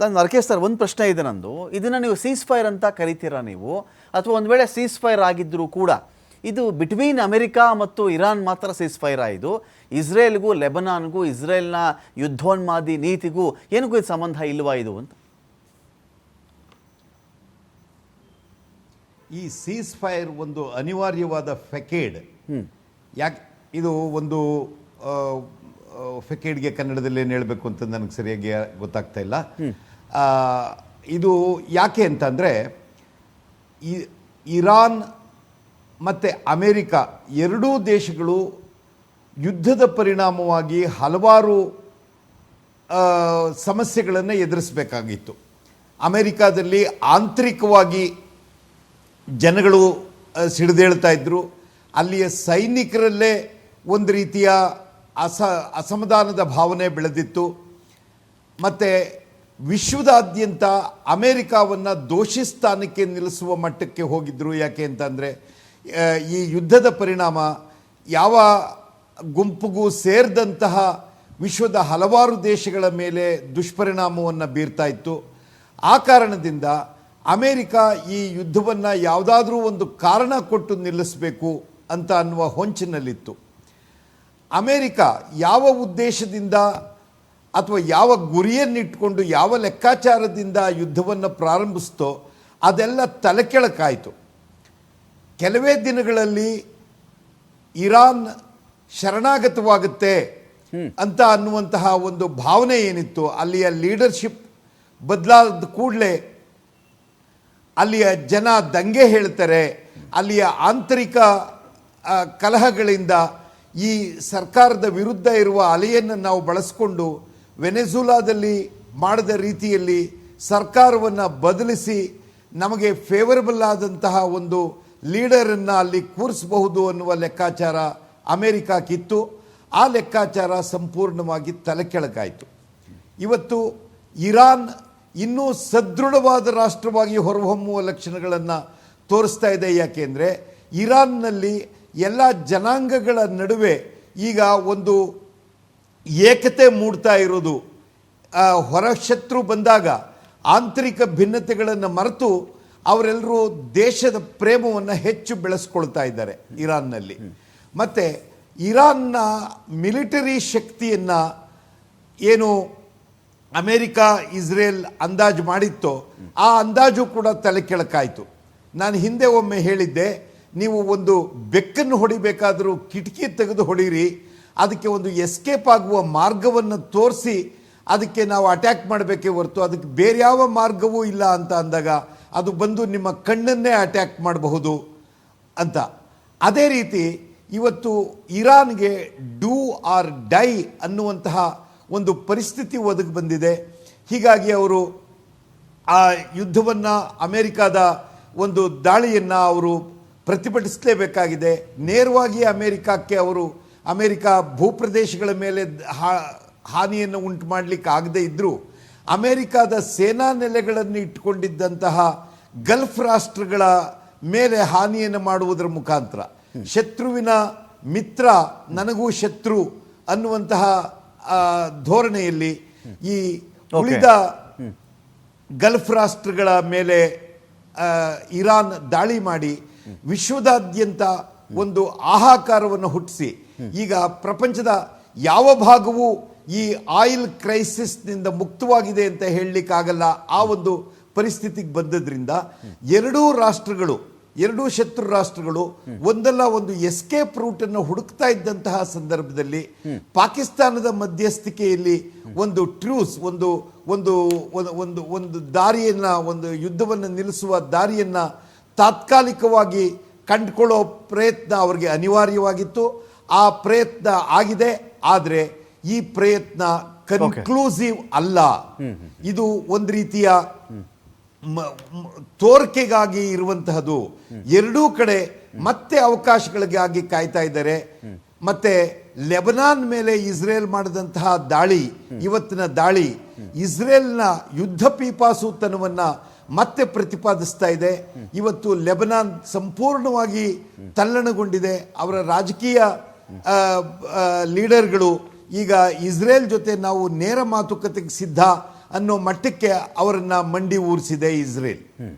ನರಕೇಶ್ sir, ಒಂದು ಪ್ರಶ್ನೆ ಇದೆ ನಂದು. ಇದನ್ನು ನೀವು ಸೀಸ್ ಫೈರ್ ಅಂತ ಕರಿತೀರಾ ನೀವು, ಅಥವಾ ಒಂದು ವೇಳೆ ಸೀಸ್ ಫೈರ್ ಆಗಿದ್ದರೂ ಕೂಡ ಇದು ಬಿಟ್ವೀನ್ ಅಮೆರಿಕಾ ಮತ್ತು ಇರಾನ್ ಮಾತ್ರ ಸೀಸ್ ಫೈರ್ ಇದು ಇಸ್ರೇಲ್ಗೂ ಲೆಬನಾನ್ಗೂ ಇಸ್ರೇಲ್ನ ಯುದ್ಧೋನ್ಮಾದಿ ನೀತಿಗೂ ಏನಕ್ಕೂ ಇದು ಸಂಬಂಧ ಇಲ್ವಾ ಇದು ಅಂತ? ಈ ಸೀಸ್ ಫೈರ್ ಒಂದು ಅನಿವಾರ್ಯವಾದ ಫೆಕೇಡ್. ಯಾಕೆ ಇದು ಒಂದು ಫೆಕೇಡ್ಗೆ ಕನ್ನಡದಲ್ಲಿ ಏನು ಹೇಳಬೇಕು ಅಂತ ನನಗೆ ಸರಿಯಾಗಿ ಗೊತ್ತಾಗ್ತಾ ಇಲ್ಲ. ಇದು ಯಾಕೆ ಅಂತಂದರೆ ಇರಾನ್ ಮತ್ತು ಅಮೇರಿಕಾ ಎರಡೂ ದೇಶಗಳು ಯುದ್ಧದ ಪರಿಣಾಮವಾಗಿ ಹಲವಾರು ಸಮಸ್ಯೆಗಳನ್ನು ಎದುರಿಸಬೇಕಾಗಿತ್ತು. ಅಮೇರಿಕಾದಲ್ಲಿ ಆಂತರಿಕವಾಗಿ ಜನಗಳು ಸಿಡಿದೇಳ್ತಾ ಇದ್ದರು. ಅಲ್ಲಿಯ ಸೈನಿಕರಲ್ಲೇ ಒಂದು ರೀತಿಯ ಅಸಮಾಧಾನದ ಭಾವನೆ ಬೆಳೆದಿತ್ತು. ಮತ್ತು ವಿಶ್ವದಾದ್ಯಂತ ಅಮೇರಿಕಾವನ್ನು ದೋಷಿ ಸ್ಥಾನಕ್ಕೆ ನಿಲ್ಲಿಸುವ ಮಟ್ಟಕ್ಕೆ ಹೋಗಿದ್ದರು. ಯಾಕೆ ಅಂತಂದರೆ ಈ ಯುದ್ಧದ ಪರಿಣಾಮ ಯಾವ ಗುಂಪಿಗೂ ಸೇರಿದಂತಹ ವಿಶ್ವದ ಹಲವಾರು ದೇಶಗಳ ಮೇಲೆ ದುಷ್ಪರಿಣಾಮವನ್ನು ಬೀರ್ತಾ ಇತ್ತು. ಆ ಕಾರಣದಿಂದ ಅಮೇರಿಕಾ ಈ ಯುದ್ಧವನ್ನು ಯಾವುದಾದ್ರೂ ಒಂದು ಕಾರಣ ಕೊಟ್ಟು ನಿಲ್ಲಿಸಬೇಕು ಅಂತ ಅನ್ನುವ ಹೊಂಚಿನಲ್ಲಿತ್ತು. ಅಮೇರಿಕಾ ಯಾವ ಉದ್ದೇಶದಿಂದ ಅಥವಾ ಯಾವ ಗುರಿಯನ್ನಿಟ್ಟುಕೊಂಡು ಯಾವ ಲೆಕ್ಕಾಚಾರದಿಂದ ಯುದ್ಧವನ್ನು ಪ್ರಾರಂಭಿಸ್ತೋ ಅದೆಲ್ಲ ತಲೆಕೆಳಕಾಯಿತು. ಕೆಲವೇ ದಿನಗಳಲ್ಲಿ ಇರಾನ್ ಶರಣಾಗತವಾಗುತ್ತೆ ಅಂತ ಅನ್ನುವಂತಹ ಒಂದು ಭಾವನೆ ಏನಿತ್ತು, ಅಲ್ಲಿಯ ಲೀಡರ್ಶಿಪ್ ಬದಲಾದ ಕೂಡಲೇ ಅಲ್ಲಿಯ ಜನ ದಂಗೆ ಹೇಳ್ತಾರೆ. ಅಲ್ಲಿಯ ಆಂತರಿಕ ಕಲಹಗಳಿಂದ ಈ ಸರ್ಕಾರದ ವಿರುದ್ಧ ಇರುವ ಅಲೆಯನ್ನು ನಾವು ಬಳಸಿಕೊಂಡು ವೆನೆಜುಲಾದಲ್ಲಿ ಮಾಡಿದ ರೀತಿಯಲ್ಲಿ ಸರ್ಕಾರವನ್ನು ಬದಲಿಸಿ ನಮಗೆ ಫೇವರಬಲ್ ಆದಂತಹ ಒಂದು ಲೀಡರನ್ನು ಅಲ್ಲಿ ಕೂರಿಸಬಹುದು ಅನ್ನುವ ಲೆಕ್ಕಾಚಾರ ಅಮೇರಿಕಾಕ್ಕಿತ್ತು. ಆ ಲೆಕ್ಕಾಚಾರ ಸಂಪೂರ್ಣವಾಗಿ ತಲೆಕೆಳಕಾಯಿತು. ಇವತ್ತು ಇರಾನ್ ಇನ್ನೂ ಸದೃಢವಾದ ರಾಷ್ಟ್ರವಾಗಿ ಹೊರಹೊಮ್ಮುವ ಲಕ್ಷಣಗಳನ್ನು ತೋರಿಸ್ತಾ ಇದೆ. ಯಾಕೆಂದರೆ ಇರಾನ್ನಲ್ಲಿ ಎಲ್ಲ ಜನಾಂಗಗಳ ನಡುವೆ ಈಗ ಒಂದು ಏಕತೆ ಮೂಡ್ತಾ ಇರೋದು. ಹೊರಶತ್ರು ಬಂದಾಗ ಆಂತರಿಕ ಭಿನ್ನತೆಗಳನ್ನು ಮರೆತು ಅವರೆಲ್ಲರೂ ದೇಶದ ಪ್ರೇಮವನ್ನು ಹೆಚ್ಚು ಬೆಳೆಸ್ಕೊಳ್ತಾ ಇದ್ದಾರೆ ಇರಾನ್ನಲ್ಲಿ. ಮತ್ತು ಇರಾನ್ನ ಮಿಲಿಟರಿ ಶಕ್ತಿಯನ್ನು ಏನು ಅಮೇರಿಕಾ ಇಸ್ರೇಲ್ ಅಂದಾಜು ಮಾಡಿತ್ತೋ ಆ ಅಂದಾಜು ಕೂಡ ತಲೆ ಕೆಳಕಾಯಿತು. ನಾನು ಹಿಂದೆ ಒಮ್ಮೆ ಹೇಳಿದ್ದೆ, ನೀವು ಒಂದು ಬೆಕ್ಕನ್ನು ಹೊಡಿಬೇಕಾದರೂ ಕಿಟಕಿ ತೆಗೆದು ಹೊಡೀರಿ, ಅದಕ್ಕೆ ಒಂದು ಎಸ್ಕೇಪ್ ಆಗುವ ಮಾರ್ಗವನ್ನು ತೋರಿಸಿ ಅದಕ್ಕೆ ನಾವು ಅಟ್ಯಾಕ್ ಮಾಡಬೇಕೇ ಹೊರತು ಅದಕ್ಕೆ ಬೇರೆ ಯಾವ ಮಾರ್ಗವೂ ಇಲ್ಲ ಅಂತ ಅಂದಾಗ ಅದು ಬಂದು ನಿಮ್ಮ ಕಣ್ಣನ್ನೇ ಅಟ್ಯಾಕ್ ಮಾಡಬಹುದು ಅಂತ. ಅದೇ ರೀತಿ ಇವತ್ತು ಇರಾನ್ಗೆ ಡೂ ಆರ್ ಡೈ ಅನ್ನುವಂತಹ ಒಂದು ಪರಿಸ್ಥಿತಿ ಒದಗಿ ಬಂದಿದೆ. ಹೀಗಾಗಿ ಅವರು ಆ ಯುದ್ಧವನ್ನು ಅಮೇರಿಕಾದ ಒಂದು ದಾಳಿಯನ್ನು ಅವರು ಪ್ರತಿಭಟಿಸಲೇಬೇಕಾಗಿದೆ. ನೇರವಾಗಿ ಅಮೇರಿಕಕ್ಕೆ ಅವರು ಅಮೇರಿಕಾ ಭೂಪ್ರದೇಶಗಳ ಮೇಲೆ ಹಾನಿಯನ್ನು ಉಂಟು ಮಾಡಲಿಕ್ಕೆ ಆಗದೇ ಇದ್ದರೂ ಅಮೇರಿಕಾದ ಸೇನಾ ನೆಲೆಗಳನ್ನು ಇಟ್ಟುಕೊಂಡಿದ್ದಂತಹ ಗಲ್ಫ್ ರಾಷ್ಟ್ರಗಳ ಮೇಲೆ ಹಾನಿಯನ್ನು ಮಾಡುವುದರ ಮುಖಾಂತರ ಶತ್ರುವಿನ ಮಿತ್ರ ನನಗೂ ಶತ್ರು ಅನ್ನುವಂತಹ ಧೋರಣೆಯಲ್ಲಿ ಈ ಉಳಿದ ಗಲ್ಫ್ ರಾಷ್ಟ್ರಗಳ ಮೇಲೆ ಇರಾನ್ ದಾಳಿ ಮಾಡಿ ವಿಶ್ವದಾದ್ಯಂತ ಒಂದು ಹಾಹಾಕಾರವನ್ನು ಹುಟ್ಟಿಸಿ ಈಗ ಪ್ರಪಂಚದ ಯಾವ ಭಾಗವೂ ಈ ಆಯಿಲ್ ಕ್ರೈಸಿಸ್ನಿಂದ ಮುಕ್ತವಾಗಿದೆ ಅಂತ ಹೇಳಲಿಕ್ಕಾಗಲ್ಲ. ಆ ಒಂದು ಪರಿಸ್ಥಿತಿಗೆ ಬಂದದ್ರಿಂದ ಎರಡೂ ಶತ್ರು ರಾಷ್ಟ್ರಗಳು ಒಂದಲ್ಲ ಒಂದು ಎಸ್ಕೇಪ್ ರೂಟನ್ನು ಹುಡುಕ್ತಾ ಇದ್ದಂತಹ ಸಂದರ್ಭದಲ್ಲಿ ಪಾಕಿಸ್ತಾನದ ಮಧ್ಯಸ್ಥಿಕೆಯಲ್ಲಿ ಒಂದು ಟ್ರೂಸ್ ಒಂದು ಒಂದು ಒಂದು ಒಂದು ದಾರಿಯನ್ನು, ಒಂದು ಯುದ್ಧವನ್ನು ನಿಲ್ಲಿಸುವ ದಾರಿಯನ್ನು ತಾತ್ಕಾಲಿಕವಾಗಿ ಕಂಡುಕೊಳ್ಳೋ ಪ್ರಯತ್ನ ಅವರಿಗೆ ಅನಿವಾರ್ಯವಾಗಿತ್ತು. ಆ ಪ್ರಯತ್ನ ಆಗಿದೆ. ಆದರೆ ಈ ಪ್ರಯತ್ನ ಕನ್ಕ್ಲೂಸಿವ್ ಅಲ್ಲ. ಇದು ಒಂದು ರೀತಿಯ ತೋರಿಕೆಗಾಗಿ ಇರುವಂತಹದ್ದು. ಎರಡೂ ಕಡೆ ಮತ್ತೆ ಅವಕಾಶಗಳಿಗಾಗಿ ಕಾಯ್ತಾ ಇದ್ದಾರೆ. ಮತ್ತೆ ಲೆಬನಾನ್ ಮೇಲೆ ಇಸ್ರೇಲ್ ಮಾಡಿದಂತಹ ದಾಳಿ, ಇವತ್ತಿನ ದಾಳಿ ಇಸ್ರೇಲ್ನ ಯುದ್ಧ ಪೀಪಾಸುತನವನ್ನು ಮತ್ತೆ ಪ್ರತಿಪಾದಿಸ್ತಾ ಇದೆ. ಇವತ್ತು ಲೆಬನಾನ್ ಸಂಪೂರ್ಣವಾಗಿ ತಲ್ಲಣಗೊಂಡಿದೆ. ಅವರ ರಾಜಕೀಯ ಲೀಡರ್ಗಳು ಈಗ ಇಸ್ರೇಲ್ ಜೊತೆ ನಾವು ನೇರ ಮಾತುಕತೆಗೆ ಸಿದ್ಧ ಅನ್ನೋ ಮಟ್ಟಕ್ಕೆ ಅವರನ್ನ ಮಂಡಿ ಊರಿಸಿದೆ ಇಸ್ರೇಲ್.